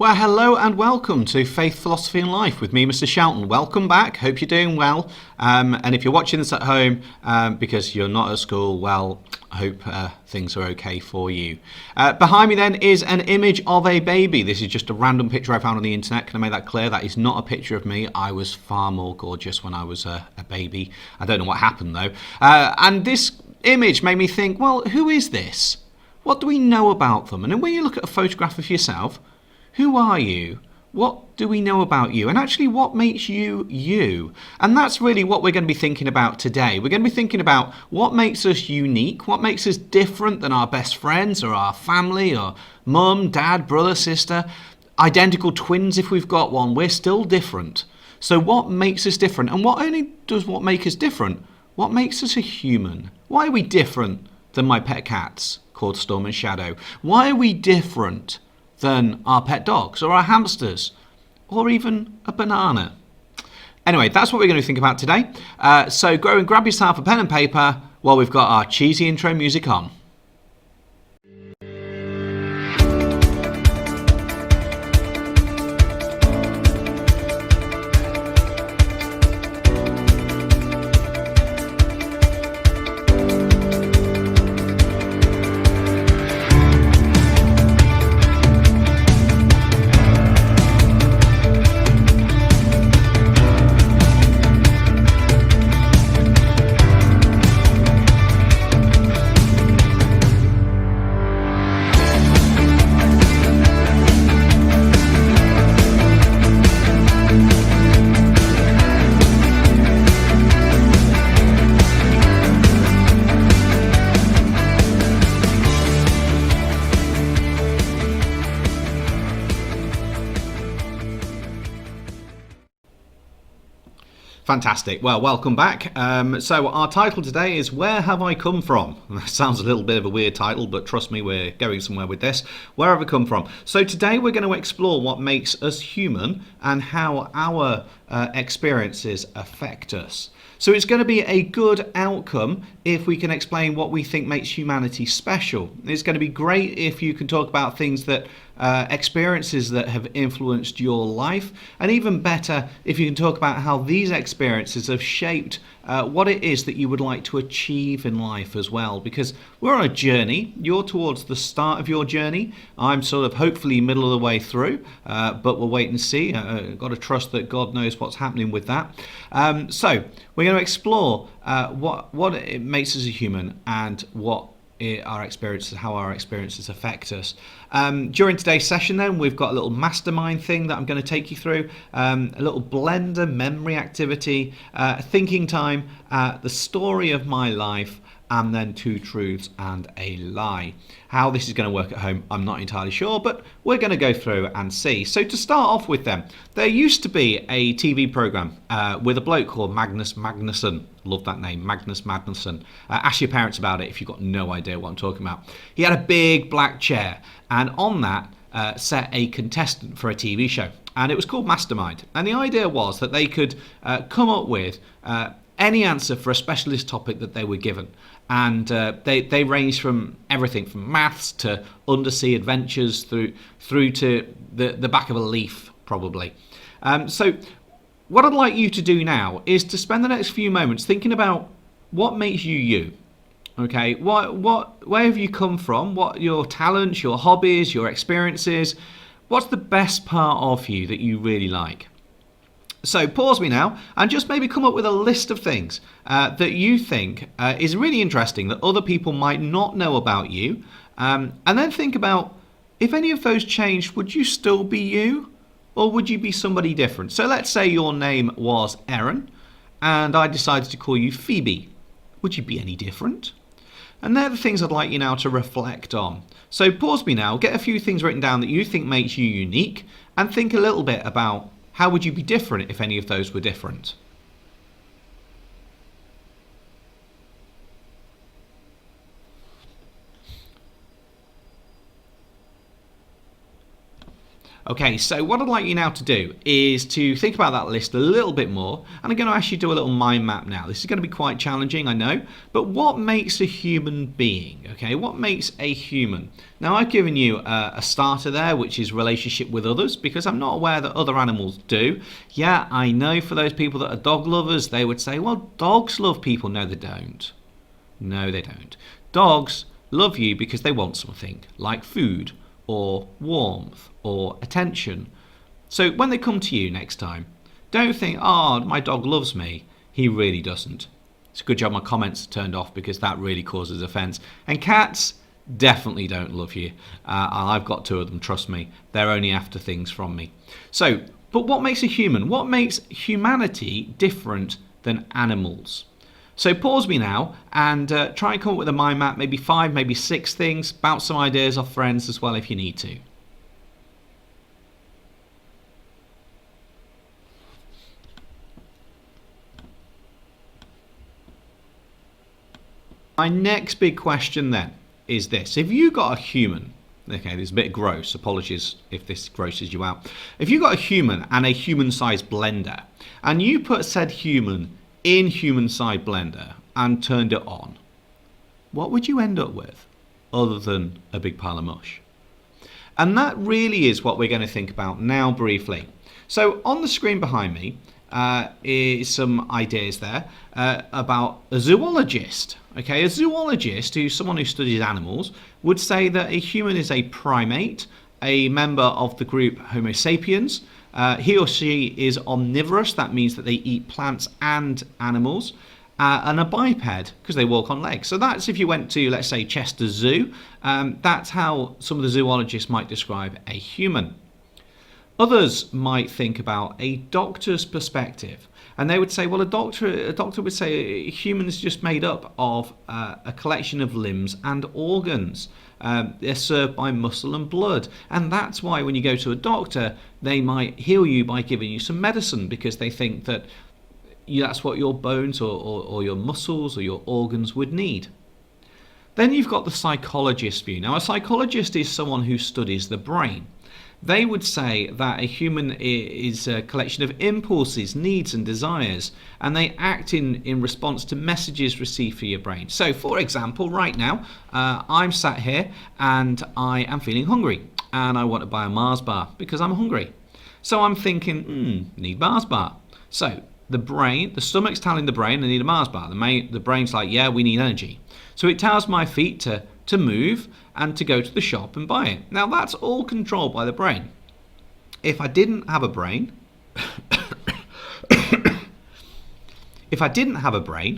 Well, hello and welcome to Faith, Philosophy and Life with me, Mr. Shelton. Welcome back. Hope you're doing well. And if you're watching this at home because you're not at school, well, I hope things are okay for you. Behind me then is an image of a baby. This is just a random picture I found on the internet. Can I make that clear? That is not a picture of me. I was far more gorgeous when I was a baby. I don't know what happened though. And this image made me think, well, who is this? What do we know about them? And then when you look at a photograph of yourself, who are you? What do we know about you? And actually, what makes you you? And that's really what we're going to be thinking about today. We're going to be thinking about what makes us unique, what makes us different than our best friends or our family or mum, dad, brother, sister, identical twins if we've got one. We're still different. So what makes us different? And what only does what make us different? What makes us a human? Why are we different than my pet cats called Storm and Shadow? Why are we different than our pet dogs or our hamsters or even a banana? Anyway, that's what we're going to think about today. So go and grab yourself a pen and paper while we've got our cheesy intro music on. Fantastic. Well, welcome back. So our title today is Where Have I Come From? That sounds a little bit of a weird title, but trust me, we're going somewhere with this. Where have I come from? So today we're going to explore what makes us human and how our experiences affect us. So it's going to be a good outcome if we can explain what we think makes humanity special. It's going to be great if you can talk about things that experiences that have influenced your life, and even better if you can talk about how these experiences have shaped what it is that you would like to achieve in life as well, because we're on a journey. You're towards the start of your journey. I'm sort of hopefully middle of the way through, but we'll wait and see. Got to trust that God knows what's happening with that. So we're going to explore what it makes us a human and what our experiences, how our experiences affect us. During today's session then, we've got a little mastermind thing that I'm going to take you through, a little blender memory activity, thinking time, the story of my life, and then two truths and a lie. How this is going to work at home, I'm not entirely sure, but we're going to go through and see. So to start off with them, there used to be a TV programme with a bloke called Magnus Magnusson. Love that name, Magnus Magnusson. Ask your parents about it if you've got no idea what I'm talking about. He had a big black chair, and on that sat a contestant for a TV show, and it was called Mastermind. And the idea was that they could come up with any answer for a specialist topic that they were given. And they range from everything from maths to undersea adventures through to the back of a leaf, probably. So what I'd like you to do now is to spend the next few moments thinking about what makes you you. Okay, where have you come from? What your talents, your hobbies, your experiences? What's the best part of you that you really like? So pause me now and just maybe come up with a list of things that you think is really interesting that other people might not know about you. And then think about, if any of those changed, would you still be you? Or would you be somebody different? So let's say your name was Erin and I decided to call you Phoebe. Would you be any different? And they're the things I'd like you now to reflect on. So pause me now, get a few things written down that you think makes you unique, and think a little bit about how would you be different if any of those were different. Okay, so what I'd like you now to do is to think about that list a little bit more, and I'm going to ask you to do a little mind map now. This is going to be quite challenging, I know, but what makes a human being? Okay, what makes a human? Now, I've given you a starter there, which is relationship with others, because I'm not aware that other animals do. Yeah, I know for those people that are dog lovers, they would say, well, dogs love people. No, they don't. No, they don't. Dogs love you because they want something, like food, or warmth, or attention. So when they come to you next time, don't think, oh, my dog loves me. He really doesn't. It's a good job my comments turned off, because that really causes offence. And cats definitely don't love you. I've got two of them, trust me. They're only after things from me. So, but what makes a human? What makes humanity different than animals? So pause me now and try and come up with a mind map, maybe 5, maybe 6 things. Bounce some ideas off friends as well if you need to. My next big question then is this. If you got a human, okay, this is a bit gross, apologies if this grosses you out. If you got a human and a human-sized blender, and you put said human in human-sized blender and turned it on, what would you end up with other than a big pile of mush? And that really is what we're going to think about now briefly. So on the screen behind me is some ideas there about a zoologist. Okay, a zoologist, who's someone who studies animals, would say that a human is a primate, a member of the group Homo sapiens. He or she is omnivorous. That means that they eat plants and animals. And a biped, because they walk on legs. So that's if you went to, let's say, Chester Zoo. That's how some of the zoologists might describe a human. Others might think about a doctor's perspective, and they would say, well, a doctor would say a human is just made up of a collection of limbs and organs. They're served by muscle and blood, and that's why when you go to a doctor, they might heal you by giving you some medicine, because they think that that's what your bones or your muscles or your organs would need. Then you've got the psychologist view. Now, a psychologist is someone who studies the brain. They would say that a human is a collection of impulses, needs and desires, and they act in response to messages received from your brain. So, for example, right now, I'm sat here and I am feeling hungry, and I want to buy a Mars bar because I'm hungry. So I'm thinking, need Mars bar. So the stomach's telling the brain I need a Mars bar. The brain's like, yeah, we need energy. So it tells my feet to move and to go to the shop and buy it. Now that's all controlled by the brain. If I didn't have a brain,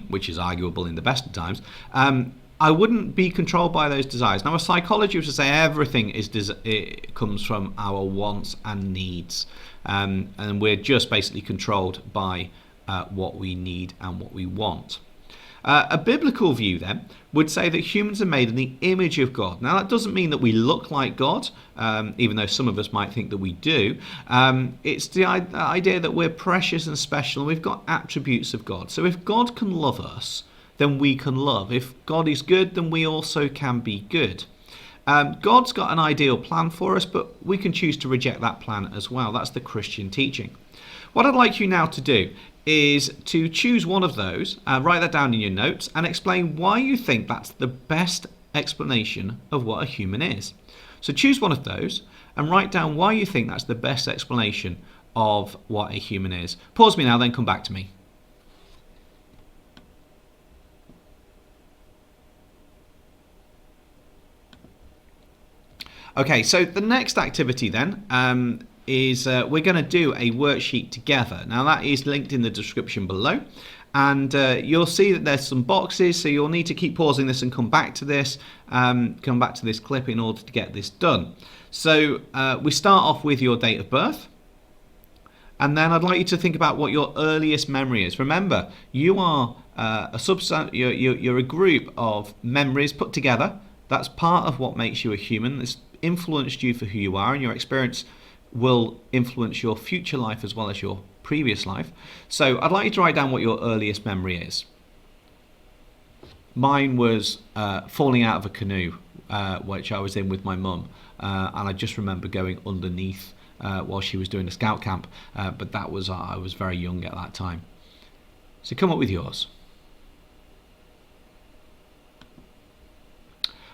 which is arguable in the best of times, I wouldn't be controlled by those desires. Now a psychologist would say everything it comes from our wants and needs, and we're just basically controlled by what we need and what we want. A biblical view then would say that humans are made in the image of God. Now that doesn't mean that we look like God, even though some of us might think that we do. It's the idea that we're precious and special and we've got attributes of God. So if God can love us, then we can love. If God is good, then we also can be good. God's got an ideal plan for us, but we can choose to reject that plan as well. That's the Christian teaching. What I'd like you now to do is to choose one of those, write that down in your notes, and explain why you think that's the best explanation of what a human is. So choose one of those and write down why you think that's the best explanation of what a human is. Pause me now, then come back to me. Okay, so the next activity then is we're going to do a worksheet together. Now that is linked in the description below, and you'll see that there's some boxes, so you'll need to keep pausing this and come back to this clip in order to get this done. So we start off with your date of birth, and then I'd like you to think about what your earliest memory is. Remember, you are you're a group of memories put together. That's part of what makes you a human. It's influenced you for who you are, and your experience will influence your future life as well as your previous life. So I'd like you to write down what your earliest memory is. Mine was falling out of a canoe, which I was in with my mum, and I just remember going underneath while she was doing a scout camp, but that was I was very young at that time. So come up with yours.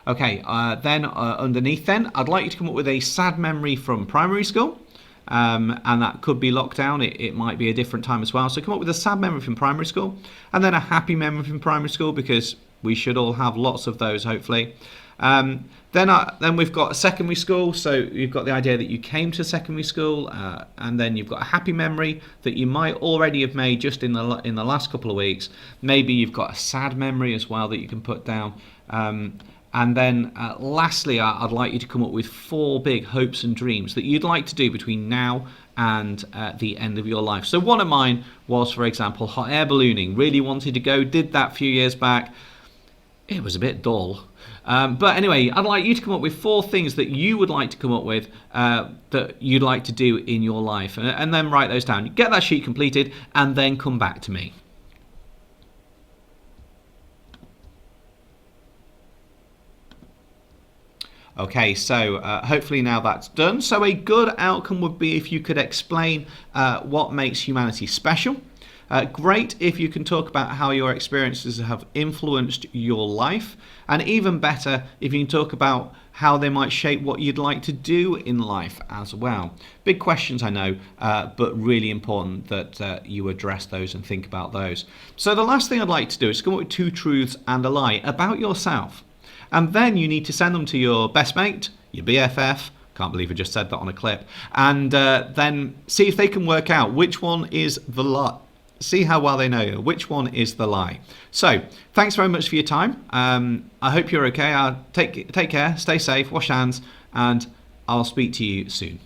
Okay, then underneath then, I'd like you to come up with a sad memory from primary school. And that could be lockdown. It might be a different time as well. So come up with a sad memory from primary school, and then a happy memory from primary school, because we should all have lots of those, hopefully. Then we've got secondary school. So you've got the idea that you came to secondary school, and then you've got a happy memory that you might already have made just in the last couple of weeks. Maybe you've got a sad memory as well that you can put down. And then lastly, I'd like you to come up with 4 big hopes and dreams that you'd like to do between now and the end of your life. So one of mine was, for example, hot air ballooning. Really wanted to go, did that a few years back. It was a bit dull. But anyway, I'd like you to come up with 4 things that you would like to come up with that you'd like to do in your life. And then write those down. Get that sheet completed and then come back to me. Okay, so hopefully now that's done. So a good outcome would be if you could explain what makes humanity special. Great if you can talk about how your experiences have influenced your life. And even better if you can talk about how they might shape what you'd like to do in life as well. Big questions, I know, but really important that you address those and think about those. So the last thing I'd like to do is come up with 2 truths and a lie about yourself. And then you need to send them to your best mate, your BFF, can't believe I just said that on a clip, and then see if they can work out which one is the lie. See how well they know you, which one is the lie. So, thanks very much for your time. I hope you're okay. Take care, stay safe, wash hands, and I'll speak to you soon.